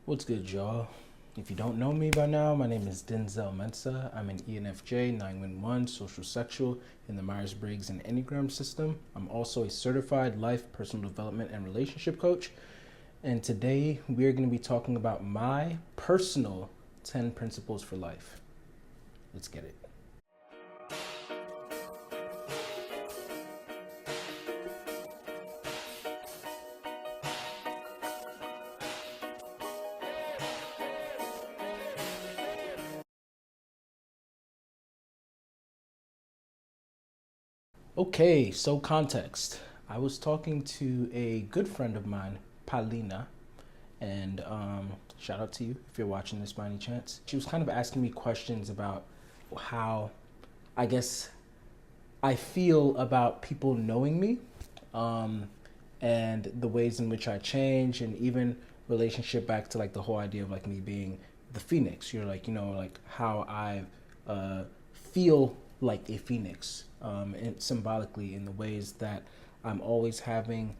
What's good, y'all? If you don't know me by now, my name is Denzel Mensah. I'm an ENFJ 911 social sexual in the Myers-Briggs and Enneagram system. I'm also a certified life, personal development, and relationship coach. And today we're going to be talking about my personal 10 principles for life. Let's get it. Okay, so context. I was talking to a good friend of mine, Paulina, and shout out to you if you're watching this by any chance. She was kind of asking me questions about how, I guess, I feel about people knowing me, um, and the ways in which I change, and even relationship back to like the whole idea of like me being the phoenix. You're like, like how I feel like a phoenix, and symbolically in the ways that I'm always having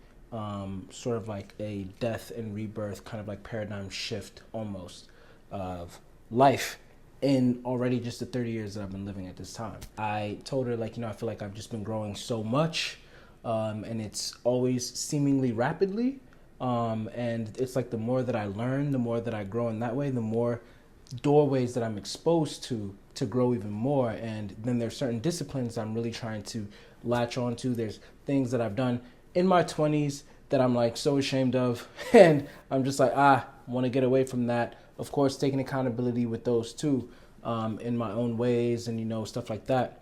sort of like a death and rebirth kind of like paradigm shift almost of life in already just the 30 years that I've been living at this time. I told her, like, I feel like I've just been growing so much, and it's always seemingly rapidly. And it's like the more that I learn, the more that I grow in that way, the more doorways that I'm exposed to grow even more. And then there's certain disciplines I'm really trying to latch onto. There's things that I've done in my 20s that I'm like so ashamed of, and I'm just like, want to get away from that. Of course, taking accountability with those too, in my own ways, and stuff like that.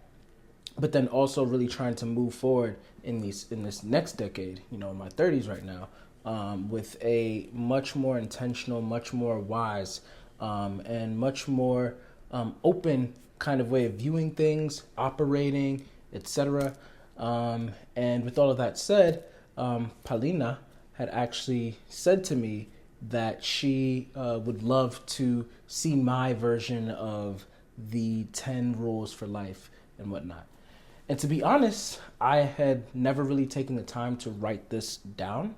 But then also really trying to move forward in this next decade, in my 30s right now, with a much more intentional, much more wise, and much more open kind of way of viewing things, operating, etc. And with all of that said, Paulina had actually said to me that she would love to see my version of the 10 rules for life and whatnot. And to be honest, I had never really taken the time to write this down.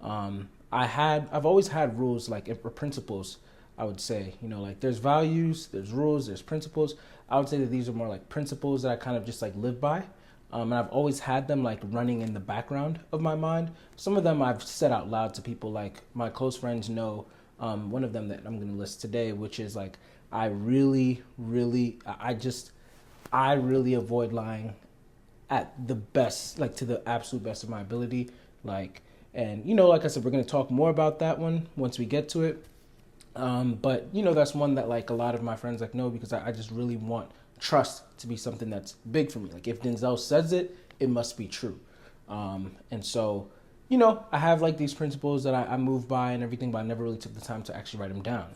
I've always had rules, like, or principles, I would say. Like, there's values, there's rules, there's principles. I would say that these are more like principles that I kind of just like live by. And I've always had them like running in the background of my mind. Some of them I've said out loud to people, like my close friends know. One of them that I'm going to list today, which is like, I really, really, I really avoid lying at the best, like to the absolute best of my ability. Like, and like I said, we're going to talk more about that one once we get to it. But that's one that like a lot of my friends like know, because I just really want trust to be something that's big for me. Like, if Denzel says it, it must be true. And so, I have like these principles that I move by and everything, but I never really took the time to actually write them down.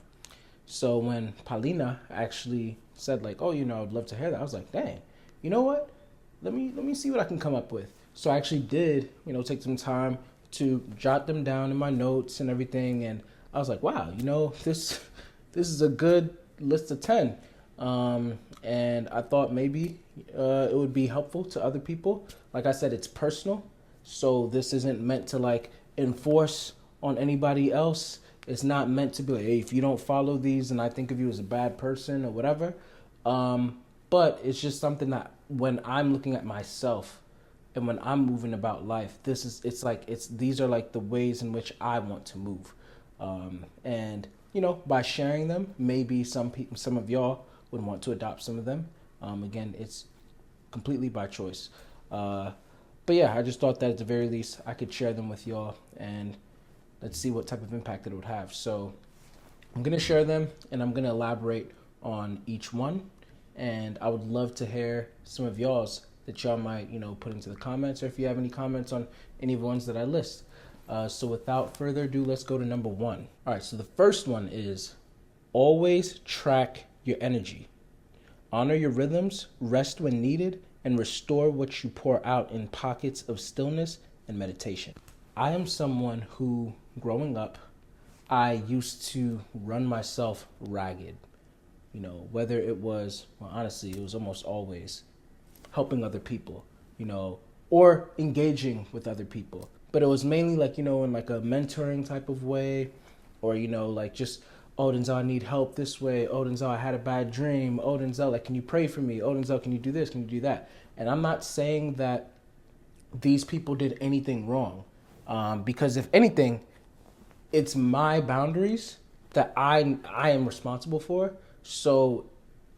So when Paulina actually said like, oh, I'd love to hear that, I was like, dang, you know what? Let me see what I can come up with. So I actually did, take some time to jot them down in my notes and everything, and I was like, wow, this is a good list of 10. And I thought maybe it would be helpful to other people. Like I said, it's personal, so this isn't meant to like enforce on anybody else. It's not meant to be like, hey, if you don't follow these, and I think of you as a bad person or whatever. But it's just something that when I'm looking at myself and when I'm moving about life, these are like the ways in which I want to move. And by sharing them, maybe some of y'all would want to adopt some of them. Again, it's completely by choice. But yeah, I just thought that at the very least I could share them with y'all, and let's see what type of impact it would have. So I'm gonna share them, and I'm gonna elaborate on each one, and I would love to hear some of y'all's that y'all might put into the comments, or if you have any comments on any of the ones that I list. So without further ado, let's go to number 1. All right, so the first one is always track your energy. Honor your rhythms, rest when needed, and restore what you pour out in pockets of stillness and meditation. I am someone who, growing up, I used to run myself ragged. Whether it was, well, honestly, it was almost always helping other people, or engaging with other people. But it was mainly like, in like a mentoring type of way, Or, like just, oh, Denzel, I need help this way. Oh, Denzel, I had a bad dream. Oh, Denzel, like, can you pray for me? Oh, Denzel, can you do this? Can you do that? And I'm not saying that these people did anything wrong. Because if anything, it's my boundaries that I am responsible for. So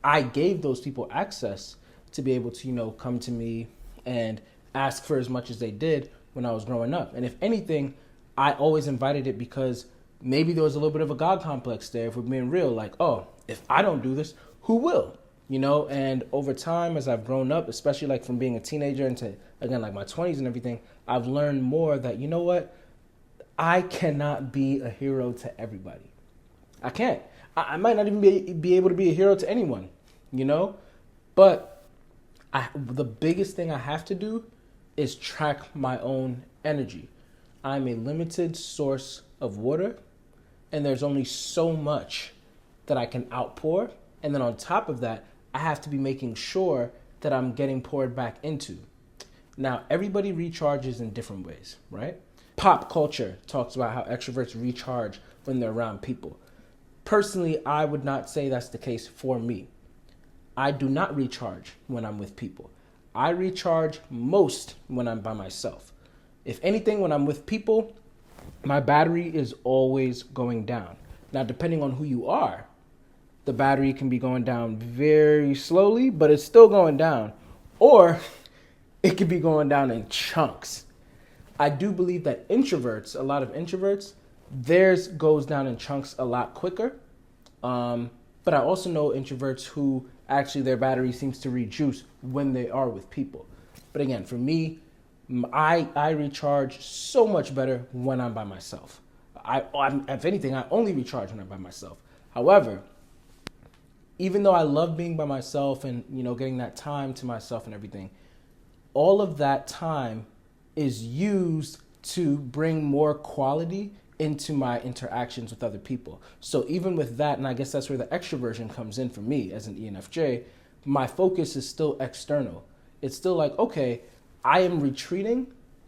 I gave those people access to be able to, come to me and ask for as much as they did when I was growing up. And if anything, I always invited it because maybe there was a little bit of a God complex there, if we're being real. Like, oh, if I don't do this, who will? And over time, as I've grown up, especially like from being a teenager into, again, like my 20s and everything, I've learned more that, you know what? I cannot be a hero to everybody. I can't. I might not even be able to be a hero to anyone, But the biggest thing I have to do is track my own energy. I'm a limited source of water, and there's only so much that I can outpour. And then on top of that, I have to be making sure that I'm getting poured back into. Now, everybody recharges in different ways, right? Pop culture talks about how extroverts recharge when they're around people. Personally, I would not say that's the case for me. I do not recharge when I'm with people. I recharge most when I'm by myself. If anything, when I'm with people, my battery is always going down. Now, depending on who you are, the battery can be going down very slowly, but it's still going down. Or it could be going down in chunks. I do believe that introverts, a lot of introverts, theirs goes down in chunks a lot quicker. But I also know introverts who actually their battery seems to rejuice when they are with people. But again, for me, I recharge so much better when I'm by myself. If anything, I only recharge when I'm by myself. However, even though I love being by myself and, getting that time to myself and everything, all of that time is used to bring more quality into my interactions with other people. So even with that, and I guess that's where the extroversion comes in for me as an ENFJ, my focus is still external. It's still like, okay, I am retreating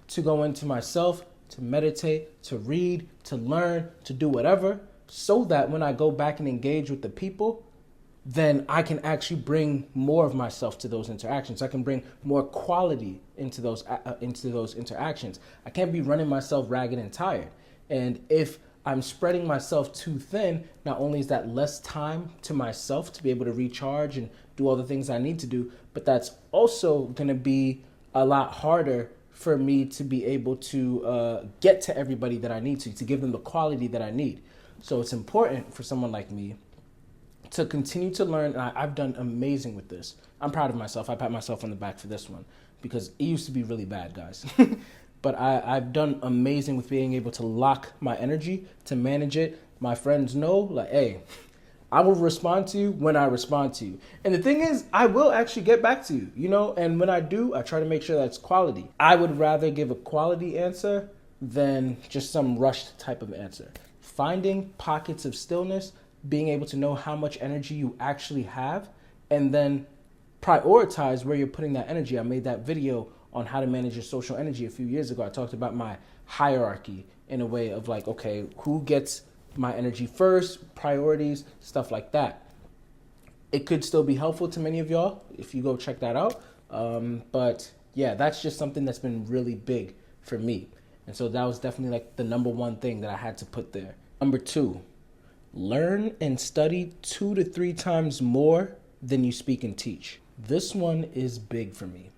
to go into myself, to meditate, to read, to learn, to do whatever, so that when I go back and engage with the people, then I can actually bring more of myself to those interactions. I can bring more quality into those interactions. I can't be running myself ragged and tired. And if I'm spreading myself too thin, not only is that less time to myself to be able to recharge and do all the things I need to do, but that's also going to be a lot harder for me to be able to get to everybody that I need to give them the quality that I need. So it's important for someone like me to continue to learn. And I've done amazing with this. I'm proud of myself. I pat myself on the back for this one because it used to be really bad, guys. But I've done amazing with being able to lock my energy, to manage it. My friends know, like, hey, I will respond to you when I respond to you. And the thing is, I will actually get back to you, and when I do, I try to make sure that's quality. I would rather give a quality answer than just some rushed type of answer. Finding pockets of stillness, being able to know how much energy you actually have, and then prioritize where you're putting that energy. I made that video on how to manage your social energy a few years ago. I talked about my hierarchy in a way of like, okay, who gets my energy first, priorities, stuff like that. It could still be helpful to many of y'all if you go check that out. But yeah, that's just something that's been really big for me. And so that was definitely like the number one thing that I had to put there. Number 2, learn and study 2 to 3 times more than you speak and teach. This one is big for me.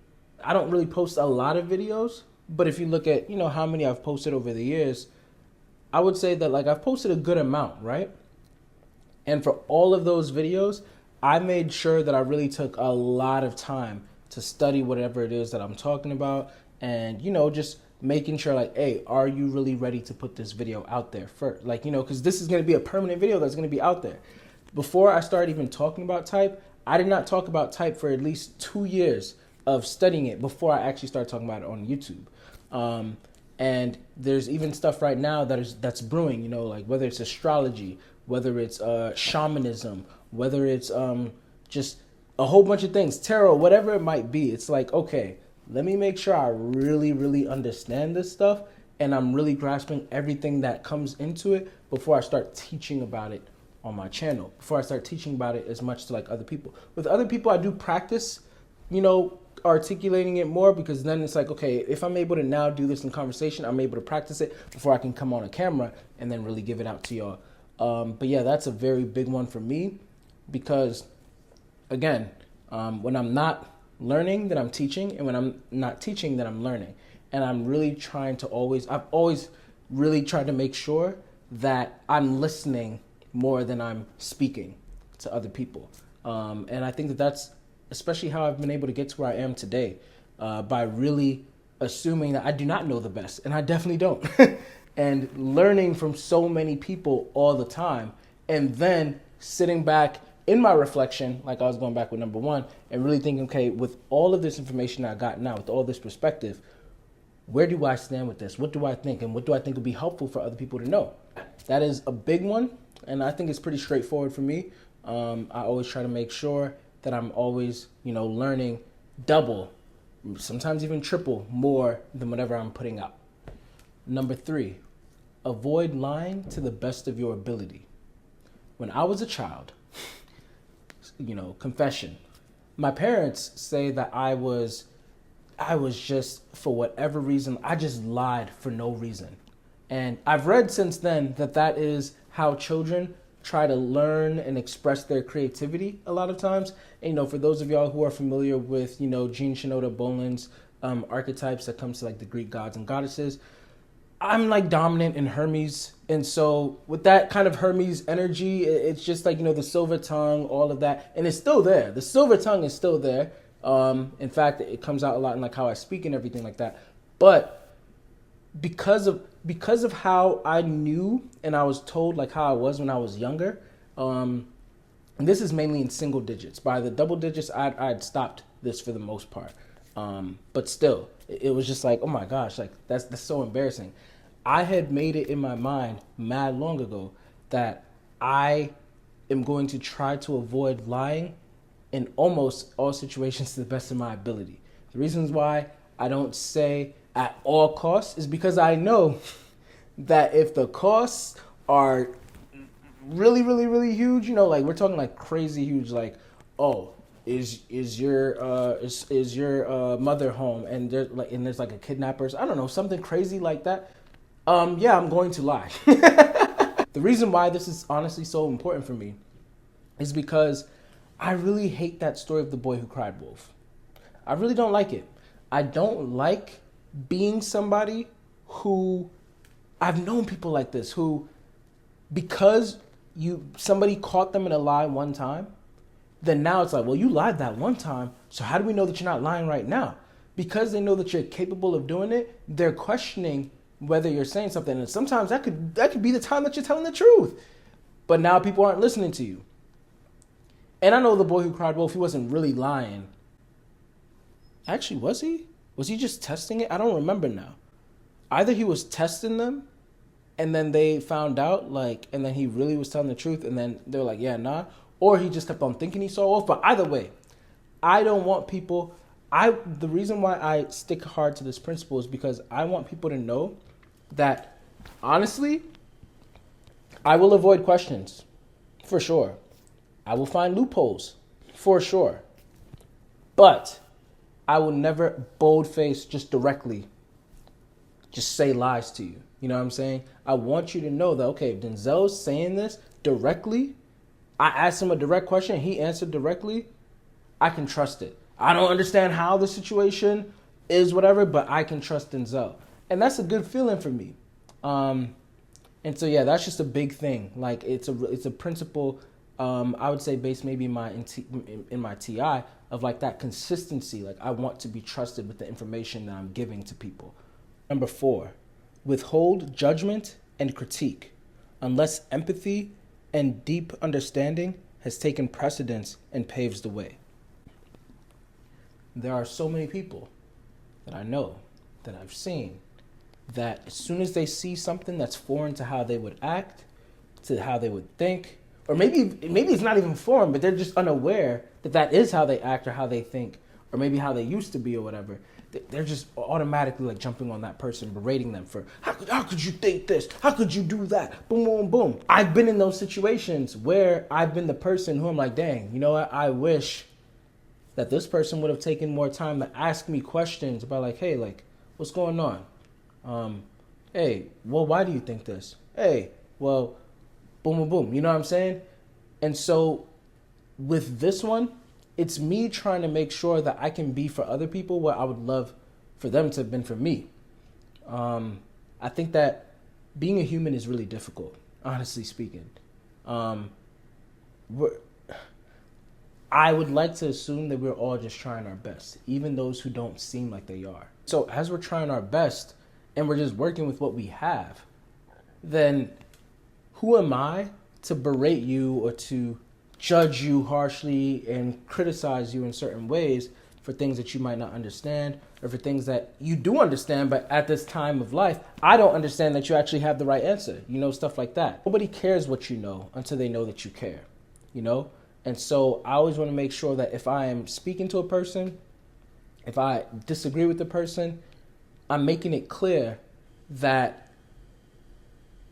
I don't really post a lot of videos, but if you look at, how many I've posted over the years, I would say that like I've posted a good amount, right? And for all of those videos, I made sure that I really took a lot of time to study whatever it is that I'm talking about and, just making sure like, hey, are you really ready to put this video out there first? Like, because this is going to be a permanent video that's going to be out there. Before I started even talking about type, I did not talk about type for at least 2 years of studying it before I actually started talking about it on YouTube. And there's even stuff right now that's brewing, like whether it's astrology, whether it's shamanism, whether it's just a whole bunch of things, tarot, whatever it might be. It's like, okay, let me make sure I really, really understand this stuff and I'm really grasping everything that comes into it before I start teaching about it on my channel, before I start teaching about it as much to like other people. With other people, I do practice, articulating it more, because then it's like, okay, if I'm able to now do this in conversation, I'm able to practice it before I can come on a camera and then really give it out to y'all. But yeah, that's a very big one for me, because again, when I'm not learning, then I'm teaching, and when I'm not teaching, then I'm learning. And I'm really trying to I've always really tried to make sure that I'm listening more than I'm speaking to other people. And I think that that's especially how I've been able to get to where I am today, by really assuming that I do not know the best, and I definitely don't, and learning from so many people all the time, and then sitting back in my reflection, like I was going back with number one, and really thinking, okay, with all of this information I got now, with all this perspective, where do I stand with this? What do I think? And what do I think would be helpful for other people to know? That is a big one, and I think it's pretty straightforward for me. I always try to make sure that I'm always, learning double, sometimes even triple more than whatever I'm putting out. Number 3, avoid lying to the best of your ability. When I was a child, confession, my parents say that I was just, for whatever reason, I just lied for no reason. And I've read since then that is how children try to learn and express their creativity a lot of times. And, for those of y'all who are familiar with, Jean Shinoda Bolen's archetypes that comes to like the Greek gods and goddesses, I'm like dominant in Hermes. And so with that kind of Hermes energy, it's just like, the silver tongue, all of that. And it's still there. The silver tongue is still there. In fact, it comes out a lot in like how I speak and everything like that. But because of how I knew and I was told like how I was when I was younger, and this is mainly in single digits. By the double digits, I'd stopped this for the most part. But still, it was just like, oh my gosh, like that's so embarrassing. I had made it in my mind mad long ago that I am going to try to avoid lying in almost all situations to the best of my ability. The reasons why I don't say at all costs is because I know that if the costs are really, really, really huge, like we're talking like crazy huge, like, oh, is your mother home, and there's like a kidnapper, I don't know, something crazy like that. Yeah, I'm going to lie. The reason why this is honestly so important for me is because I really hate that story of the boy who cried wolf. I really don't like it. I don't like being somebody who, I've known people like this who, because somebody caught them in a lie one time, then now it's like, well, you lied that one time, so how do we know that you're not lying right now? Because they know that you're capable of doing it, they're questioning whether you're saying something. And sometimes that could be the time that you're telling the truth. But now people aren't listening to you. And I know the boy who cried wolf, he wasn't really lying. Actually, was he? Was he just testing it? I don't remember now. Either he was testing them, and then they found out, and then he really was telling the truth, and then they were like, yeah, nah. Or he just kept on thinking he saw wolf. But either way, I don't want people... The reason why I stick hard to this principle is because I want people to know that, honestly, I will avoid questions, for sure. I will find loopholes, for sure. But I will never boldface just directly just say lies to you. You know what I'm saying? I want you to know that, okay, if Denzel's saying this directly, I asked him a direct question, he answered directly, I can trust it. I don't understand how the situation is, whatever, but I can trust Denzel. And that's a good feeling for me. And so, yeah, that's just a big thing. Like, it's a principle, I would say, based maybe in my TI, of like that consistency. Like, I want to be trusted with the information that I'm giving to people. Number 4, withhold judgment and critique unless empathy and deep understanding has taken precedence and paves the way. There are so many people that I know, that I've seen, that as soon as they see something that's foreign to how they would act, to how they would think, or maybe it's not even foreign, but they're just unaware that is how they act or how they think, or maybe how they used to be or whatever, they're just automatically like jumping on that person, berating them for how could you think this? How could you do that? Boom, boom, boom. I've been in those situations where I've been the person who I'm like, dang, you know what? I wish that this person would have taken more time to ask me questions about like, hey, like, what's going on? Hey, well, why do you think this? Hey, well, boom, boom, boom. You know what I'm saying? And so with this one, it's me trying to make sure that I can be for other people what I would love for them to have been for me. I think that being a human is really difficult, honestly speaking. I would like to assume that we're all just trying our best, even those who don't seem like they are. So as we're trying our best and we're just working with what we have, then who am I to berate you or to judge you harshly and criticize you in certain ways for things that you might not understand or for things that you do understand, but at this time of life, I don't understand that you actually have the right answer, you know, stuff like that. Nobody cares what you know until they know that you care, you know? And so I always want to make sure that if I am speaking to a person, if I disagree with the person, I'm making it clear that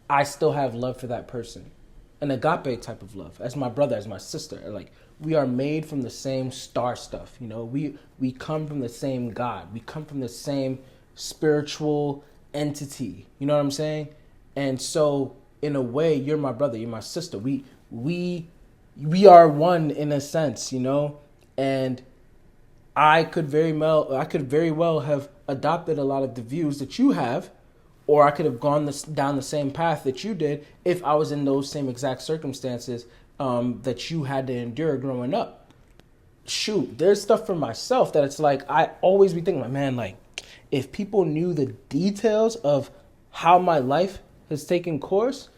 I still have love for that person. An agape type of love, as my brother, as my sister. Like, we are made from the same star stuff, you know? We come from the same God. We come from the same spiritual entity. You know what I'm saying? And so, in a way, you're my brother, you're my sister. We are one in a sense, you know? And I could very well have adopted a lot of the views that you have, or I could have gone down the same path that you did if I was in those same exact circumstances that you had to endure growing up. Shoot, there's stuff for myself that it's like, I always be thinking, like, man, like, if people knew the details of how my life has taken course,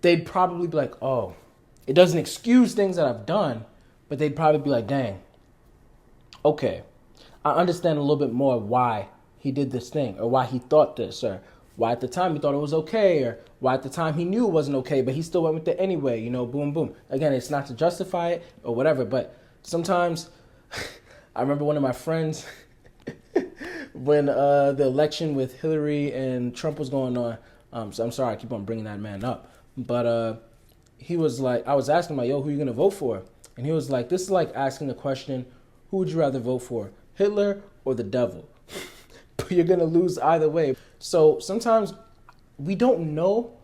they'd probably be like, oh, it doesn't excuse things that I've done, but they'd probably be like, dang, okay, I understand a little bit more why he did this thing, or why he thought this, or why at the time he thought it was okay, or why at the time he knew it wasn't okay, but he still went with it anyway, you know, boom, boom. Again, it's not to justify it or whatever, but sometimes I remember one of my friends when the election with Hillary and Trump was going on. So I'm sorry, I keep on bringing that man up, but he was like, I was asking him, like, yo, who are you going to vote for? And he was like, this is like asking the question, who would you rather vote for, Hitler or the devil? You're going to lose either way. So sometimes we don't know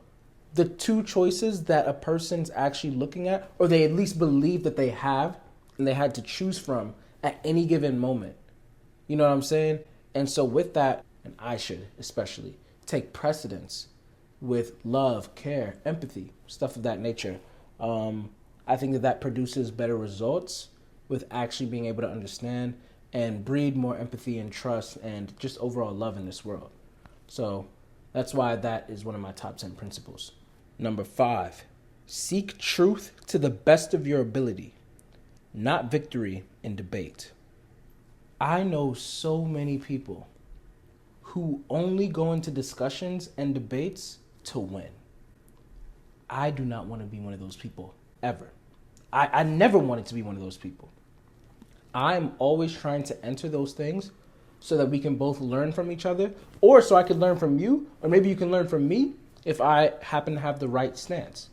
the two choices that a person's actually looking at, or they at least believe that they have and they had to choose from at any given moment. You know what I'm saying? And so with that, and I should especially take precedence with love, care, empathy, stuff of that nature. I think that produces better results with actually being able to understand and breed more empathy and trust and just overall love in this world. So that's why that is one of my top 10 principles. Number 5, seek truth to the best of your ability, not victory in debate. I know so many people who only go into discussions and debates to win. I do not want to be one of those people, ever. I never wanted to be one of those people. I'm always trying to enter those things so that we can both learn from each other, or so I could learn from you, or maybe you can learn from me if I happen to have the right stance.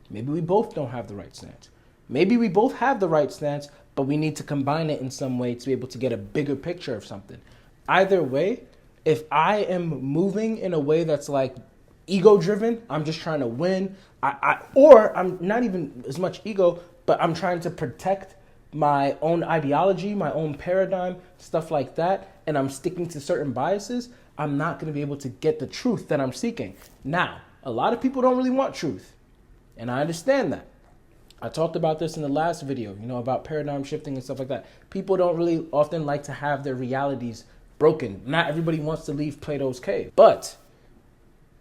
Maybe we both don't have the right stance. Maybe we both have the right stance, but we need to combine it in some way to be able to get a bigger picture of something. Either way, if I am moving in a way that's like ego-driven, I'm just trying to win, or I'm not even as much ego, but I'm trying to protect my own ideology, my own paradigm, stuff like that, and I'm sticking to certain biases, I'm not going to be able to get the truth that I'm seeking. Now, a lot of people don't really want truth, and I understand that. I talked about this in the last video, about paradigm shifting and stuff like that. People don't really often like to have their realities broken. Not everybody wants to leave Plato's cave. But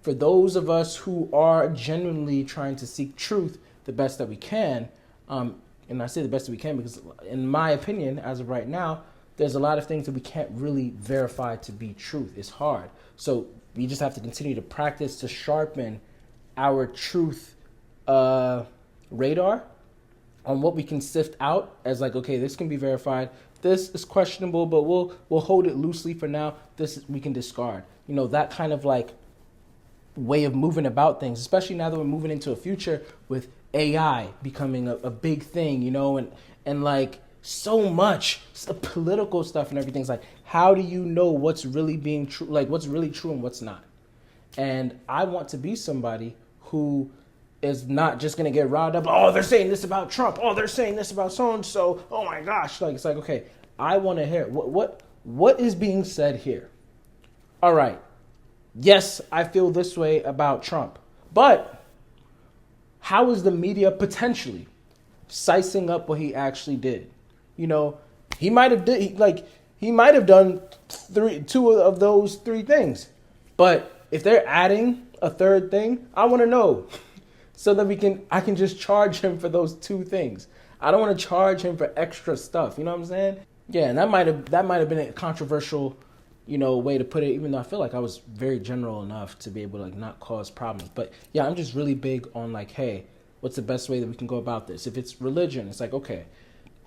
for those of us who are genuinely trying to seek truth the best that we can, and I say the best that we can because in my opinion, as of right now, there's a lot of things that we can't really verify to be truth. It's hard. So we just have to continue to practice to sharpen our truth radar on what we can sift out as like, okay, this can be verified. This is questionable, but we'll hold it loosely for now. This we can discard. You know, that kind of like way of moving about things, especially now that we're moving into a future with AI becoming a big thing, you know, and like so much political stuff and everything's like, how do you know what's really being true, like what's really true and what's not? And I want to be somebody who is not just gonna get riled up. Oh, they're saying this about Trump. Oh, they're saying this about so and so. Oh my gosh! Like it's like, okay, I want to hear what is being said here. All right, yes, I feel this way about Trump, but how is the media potentially sizing up what he actually did? You know, he might have done two of those three things, but if they're adding a third thing, I want to know. So that I can just charge him for those two things. I don't want to charge him for extra stuff. You know what I'm saying? Yeah, and that might have been a controversial, you know, way to put it. Even though I feel like I was very general enough to be able to like not cause problems. But yeah, I'm just really big on like, hey, what's the best way that we can go about this? If it's religion, it's like, okay,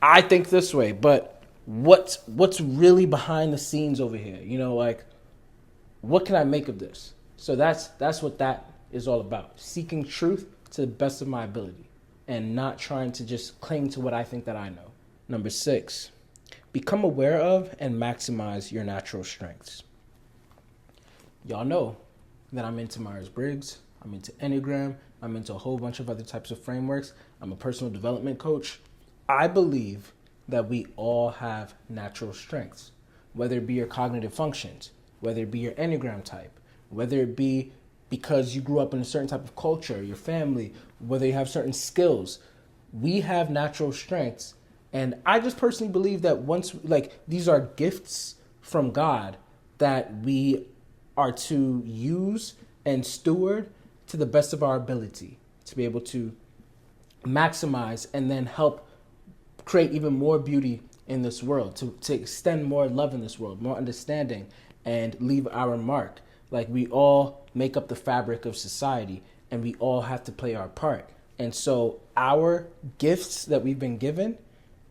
I think this way, but what's really behind the scenes over here? You know, like, what can I make of this? So that's what that is all about. Seeking truth to the best of my ability and not trying to just cling to what I think that I know. Number 6, become aware of and maximize your natural strengths. Y'all know that I'm into Myers-Briggs, I'm into Enneagram, I'm into a whole bunch of other types of frameworks. I'm a personal development coach. I believe that we all have natural strengths, whether it be your cognitive functions, whether it be your Enneagram type, whether it be because you grew up in a certain type of culture, your family, whether you have certain skills. We have natural strengths. And I just personally believe that once, like, these are gifts from God that we are to use and steward to the best of our ability to be able to maximize and then help create even more beauty in this world, to extend more love in this world, more understanding, and leave our mark. Like, we all make up the fabric of society and we all have to play our part. And so our gifts that we've been given,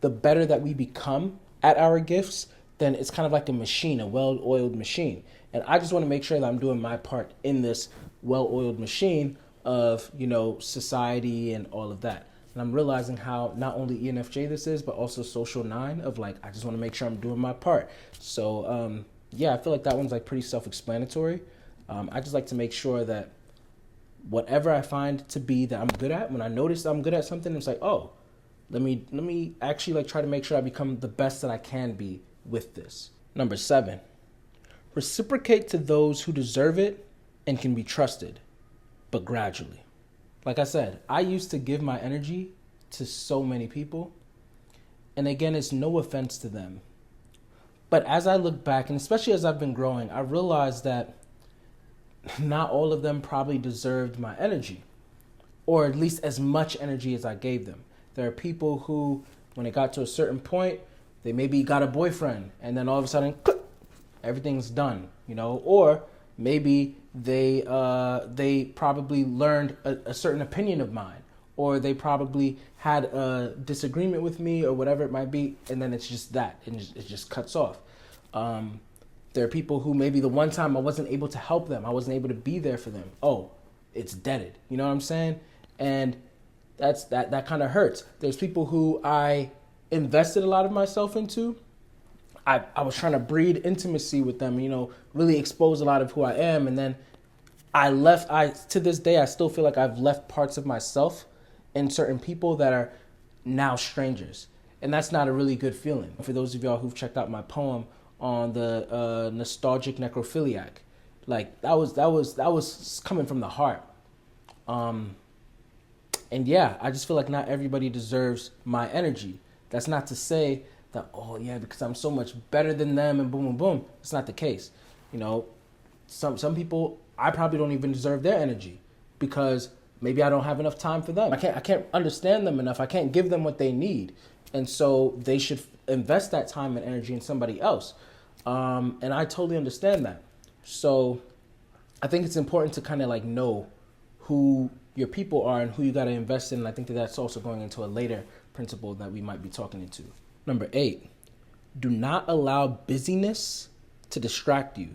the better that we become at our gifts, then it's kind of like a machine, a well-oiled machine. And I just want to make sure that I'm doing my part in this well-oiled machine of, you know, society and all of that. And I'm realizing how not only ENFJ this is, but also Social 9 of like, I just want to make sure I'm doing my part. So, yeah, I feel like that one's like pretty self-explanatory. I just like to make sure that whatever I find to be that I'm good at, when I notice I'm good at something, it's like, oh, let me actually like try to make sure I become the best that I can be with this. Number 7, reciprocate to those who deserve it and can be trusted, but gradually. Like I said, I used to give my energy to so many people, and again, it's no offense to them. But as I look back, and especially as I've been growing, I realized that not all of them probably deserved my energy, or at least as much energy as I gave them. There are people who, when it got to a certain point, they maybe got a boyfriend, and then all of a sudden, click, everything's done, you know, or maybe they probably learned a certain opinion of mine, or they probably had a disagreement with me, or whatever it might be, and then it's just that, and it just cuts off. There are people who maybe the one time I wasn't able to help them, I wasn't able to be there for them. Oh, it's deaded. You know what I'm saying? And that kind of hurts. There's people who I invested a lot of myself into. I was trying to breed intimacy with them, you know, really expose a lot of who I am. And then to this day, I still feel like I've left parts of myself in certain people that are now strangers. And that's not a really good feeling. For those of y'all who've checked out my poem on the nostalgic necrophiliac, like that was coming from the heart. And yeah, I just feel like not everybody deserves my energy. That's not to say that, oh yeah, because I'm so much better than them and boom, boom, boom. It's not the case. You know, some people, I probably don't even deserve their energy because maybe I don't have enough time for them. I can't understand them enough. I can't give them what they need. And so they should invest that time and energy in somebody else. And I totally understand that. So I think it's important to kind of like know who your people are and who you got to invest in. And I think that that's also going into a later principle that we might be talking into. Number 8, do not allow busyness to distract you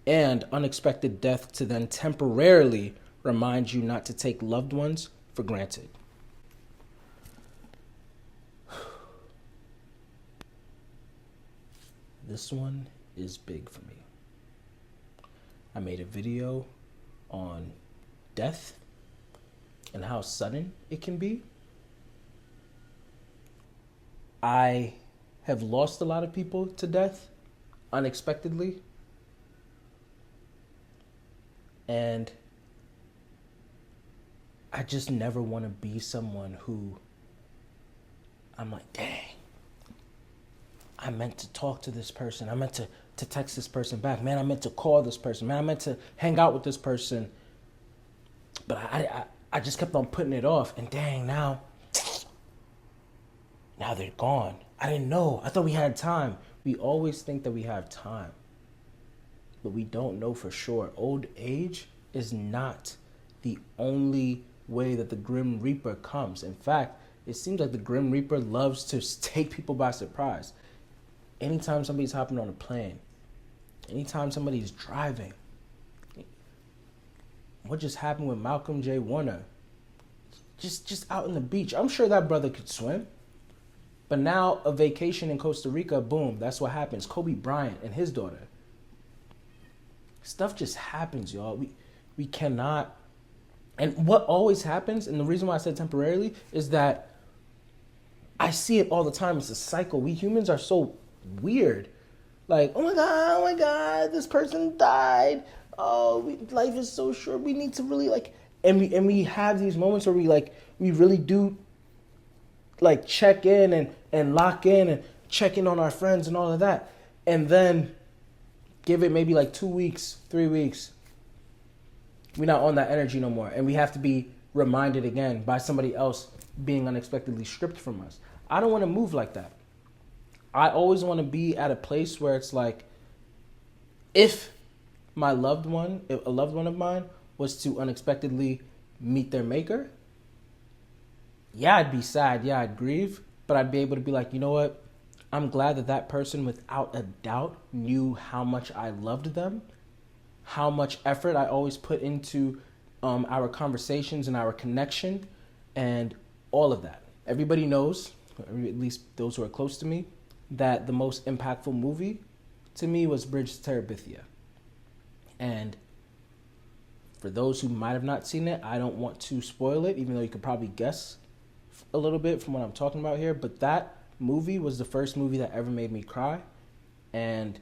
and unexpected death to then temporarily remind you not to take loved ones for granted. This one is big for me. I made a video on death and how sudden it can be. I have lost a lot of people to death unexpectedly. And I just never want to be someone who I'm like, dang, I meant to talk to this person. I meant to text this person back. Man, I meant to call this person. Man, I meant to hang out with this person. But I just kept on putting it off. And dang, now they're gone. I didn't know. I thought we had time. We always think that we have time, but we don't know for sure. Old age is not the only way that the Grim Reaper comes. In fact, it seems like the Grim Reaper loves to take people by surprise. Anytime somebody's hopping on a plane, anytime somebody's driving. What just happened with Malcolm J. Warner? Just out on the beach. I'm sure that brother could swim. But now a vacation in Costa Rica, boom, that's what happens. Kobe Bryant and his daughter. Stuff just happens, y'all. We cannot. And what always happens, and the reason why I said temporarily, is that I see it all the time. It's a cycle. We humans are so weird. Like, oh my God, this person died. Oh, life is so short. We need to really and we have these moments where we really do check in and lock in and check in on our friends and all of that. And then give it maybe 2 weeks, 3 weeks. We're not on that energy no more. And we have to be reminded again by somebody else being unexpectedly stripped from us. I don't want to move like that. I always want to be at a place where it's if a loved one of mine was to unexpectedly meet their maker, yeah, I'd be sad. Yeah, I'd grieve. But I'd be able to be like, you know what? I'm glad that person, without a doubt, knew how much I loved them, how much effort I always put into our conversations and our connection, and all of that. Everybody knows, or at least those who are close to me, that the most impactful movie to me was Bridge to Terabithia. And for those who might have not seen it, I don't want to spoil it, even though you could probably guess a little bit from what I'm talking about here. But that movie was the first movie that ever made me cry. And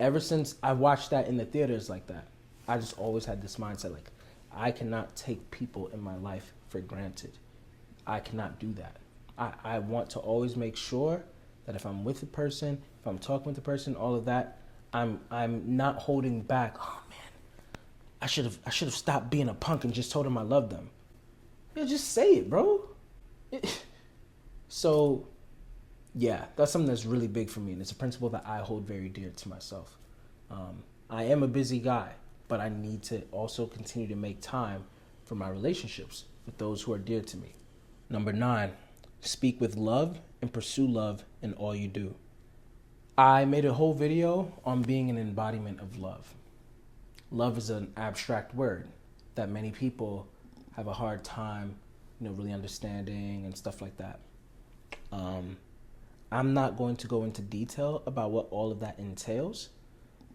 ever since I watched that in the theaters like that, I just always had this mindset, I cannot take people in my life for granted. I cannot do that. I want to always make sure that if I'm with the person, if I'm talking with the person, all of that, I'm not holding back. Oh man, I should have stopped being a punk and just told them I love them. Yeah, just say it, bro. So, yeah, that's something that's really big for me, and it's a principle that I hold very dear to myself. I am a busy guy, but I need to also continue to make time for my relationships with those who are dear to me. Number 9, speak with love and pursue love in all you do. I made a whole video on being an embodiment of love. Love is an abstract word that many people have a hard time, really understanding and stuff like that. I'm not going to go into detail about what all of that entails.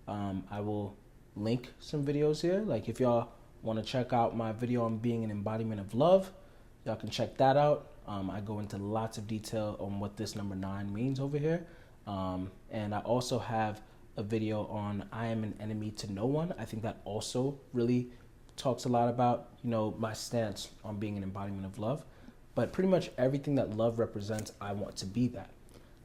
I will link some videos here. If y'all want to check out my video on being an embodiment of love, y'all can check that out. I go into lots of detail on what this number 9 means over here. And I also have a video on I am an enemy to no one. I think that also really talks a lot about, my stance on being an embodiment of love. But pretty much everything that love represents, I want to be that.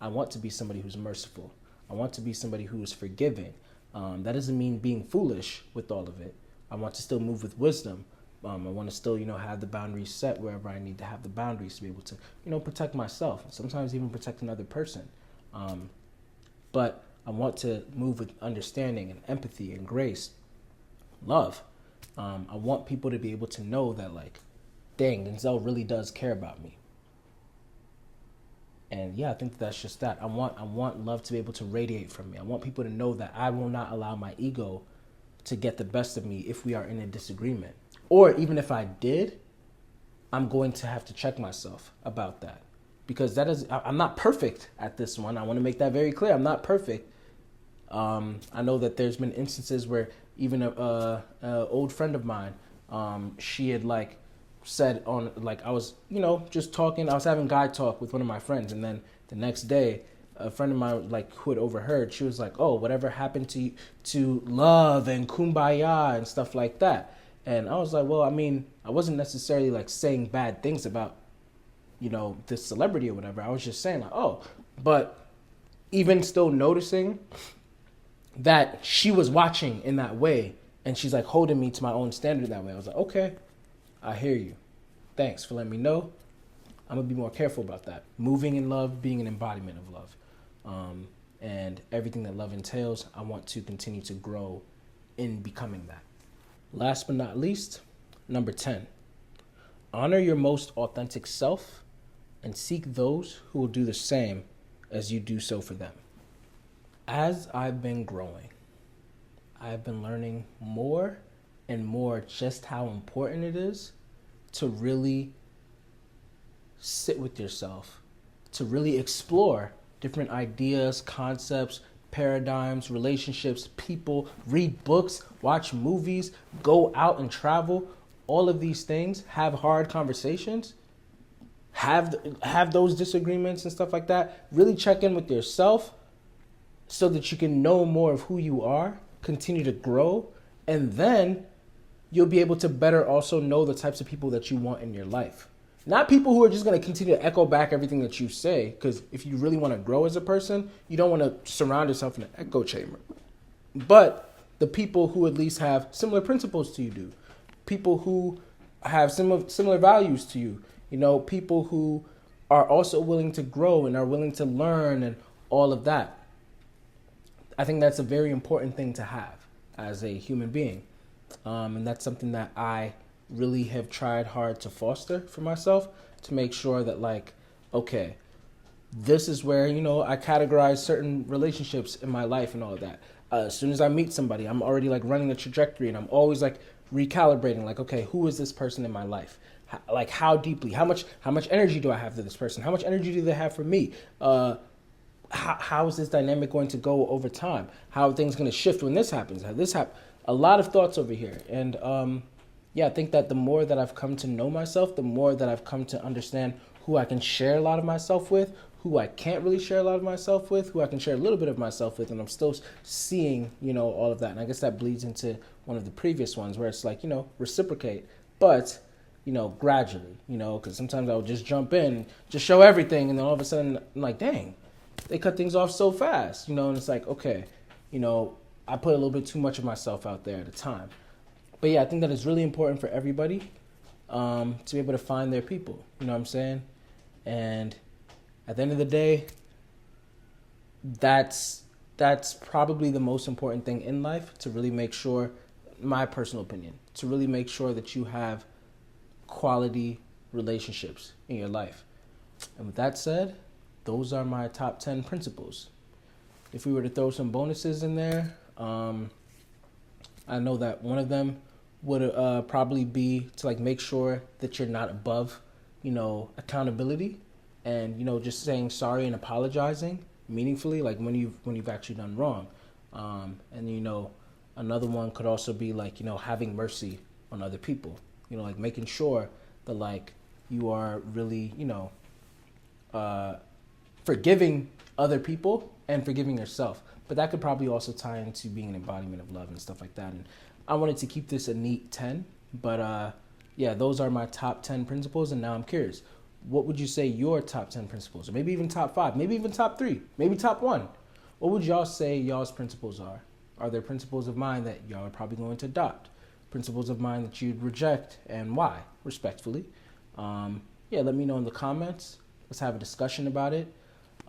I want to be somebody who's merciful. I want to be somebody who is forgiving. That doesn't mean being foolish with all of it. I want to still move with wisdom. I want to still, have the boundaries set wherever I need to have the boundaries to be able to, protect myself. Sometimes even protect another person. But I want to move with understanding and empathy and grace, love. I want people to be able to know that, dang, Denzel really does care about me. And yeah, I think that's just that. I want love to be able to radiate from me. I want people to know that I will not allow my ego to get the best of me if we are in a disagreement. Or even if I did, I'm going to have to check myself about that. Because I'm not perfect at this one. I want to make that very clear. I'm not perfect. I know that there's been instances where even a old friend of mine, she had like said on, like, I was, just talking. I was having guy talk with one of my friends, and then the next day, a friend of mine, like, who had overheard, she was like, "Oh, whatever happened to love and kumbaya and stuff like that?" And I was like, well, I mean, I wasn't necessarily like saying bad things about, this celebrity or whatever. I was just saying like, oh, but even still noticing that she was watching in that way, and she's like holding me to my own standard that way. I was like, okay, I hear you. Thanks for letting me know. I'm gonna be more careful about that. Moving in love, being an embodiment of love, and everything that love entails. I want to continue to grow in becoming that. Last but not least, number 10, honor your most authentic self and seek those who will do the same as you do so for them. As I've been growing, I've been learning more and more just how important it is to really sit with yourself, to really explore different ideas, concepts, paradigms, relationships, people, read books, watch movies, go out and travel, all of these things, have hard conversations, have those disagreements and stuff like that. Really check in with yourself so that you can know more of who you are, continue to grow, and then you'll be able to better also know the types of people that you want in your life. Not people who are just going to continue to echo back everything that you say, because if you really want to grow as a person, you don't want to surround yourself in an echo chamber. But the people who at least have similar principles to you do, people who have similar values to you, people who are also willing to grow and are willing to learn and all of that. I think that's a very important thing to have as a human being. And that's something that I really have tried hard to foster for myself, to make sure that, like, okay, this is where, I categorize certain relationships in my life and all of that. As soon as I meet somebody, I'm already like running a trajectory, and I'm always like recalibrating, like, okay, who is this person in my life? How deeply, how much energy do I have to this person? How much energy do they have for me? How is this dynamic going to go over time? How are things going to shift when this happens? How this happen? A lot of thoughts over here. And I think that the more that I've come to know myself, the more that I've come to understand who I can share a lot of myself with, who I can't really share a lot of myself with, who I can share a little bit of myself with, and I'm still seeing, all of that. And I guess that bleeds into one of the previous ones where it's like, reciprocate, but, gradually, because sometimes I would just jump in, just show everything, and then all of a sudden I'm like, dang, they cut things off so fast, and it's like, okay, I put a little bit too much of myself out there at a time. But yeah, I think that it's really important for everybody to be able to find their people, you know what I'm saying? And at the end of the day, that's probably the most important thing in life, to really make sure, my personal opinion, to really make sure that you have quality relationships in your life. And with that said, those are my top 10 principles. If we were to throw some bonuses in there, I know that one of them would probably be to like make sure that you're not above, accountability, and just saying sorry and apologizing meaningfully, like when you've actually done wrong. And another one could also be like having mercy on other people. Like making sure that like you are really forgiving other people and forgiving yourself. But that could probably also tie into being an embodiment of love and stuff like that. And I wanted to keep this a neat 10, but those are my top 10 principles. And now I'm curious, what would you say your top 10 principles, or maybe even top 5, maybe even top 3, maybe top 1? What would y'all say y'all's principles are? Are there principles of mine that y'all are probably going to adopt? Principles of mine that you'd reject, and why, respectfully? Let me know in the comments. Let's have a discussion about it.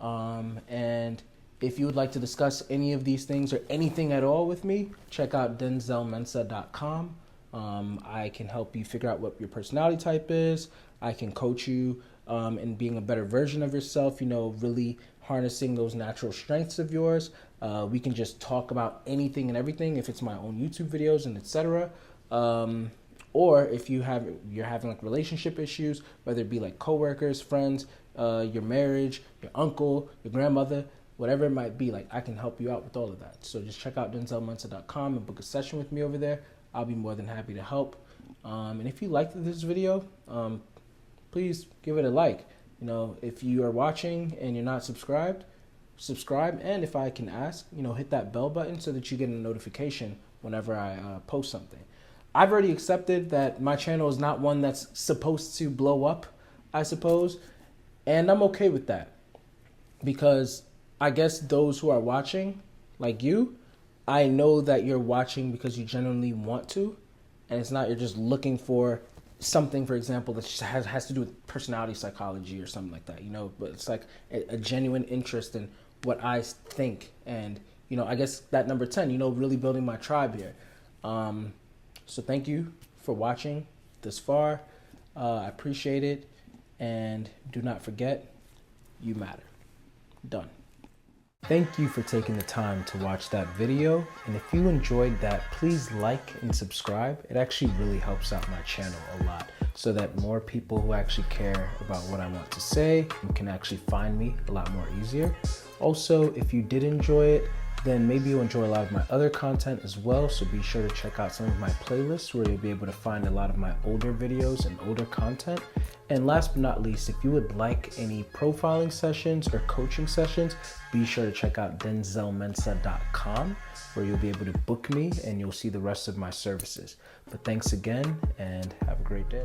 And if you would like to discuss any of these things or anything at all with me, check out denzelmensah.com. I can help you figure out what your personality type is. I can coach you in being a better version of yourself, really harnessing those natural strengths of yours. We can just talk about anything and everything, if it's my own YouTube videos and etc. Or if you're having like relationship issues, whether it be like coworkers, friends, your marriage, your uncle, your grandmother, whatever it might be, like I can help you out with all of that. So just check out denzelmensah.com and book a session with me over there. I'll be more than happy to help. And if you liked this video, please give it a like. If you are watching and you're not subscribed, subscribe. And if I can ask, hit that bell button so that you get a notification whenever I post something. I've already accepted that my channel is not one that's supposed to blow up, I suppose. And I'm okay with that, because I guess those who are watching, like you, I know that you're watching because you genuinely want to, and it's not you're just looking for something, for example, that just has to do with personality psychology or something like that, but it's like a genuine interest in what I think. And, I guess that number 10, really building my tribe here. So thank you for watching this far. I appreciate it. And do not forget, you matter. Done. Thank you for taking the time to watch that video. And if you enjoyed that, please like and subscribe. It actually really helps out my channel a lot, so that more people who actually care about what I want to say can actually find me a lot more easier. Also, if you did enjoy it, then maybe you'll enjoy a lot of my other content as well. So be sure to check out some of my playlists where you'll be able to find a lot of my older videos and older content. And last but not least, if you would like any profiling sessions or coaching sessions, be sure to check out denzelmensah.com, where you'll be able to book me and you'll see the rest of my services. But thanks again and have a great day.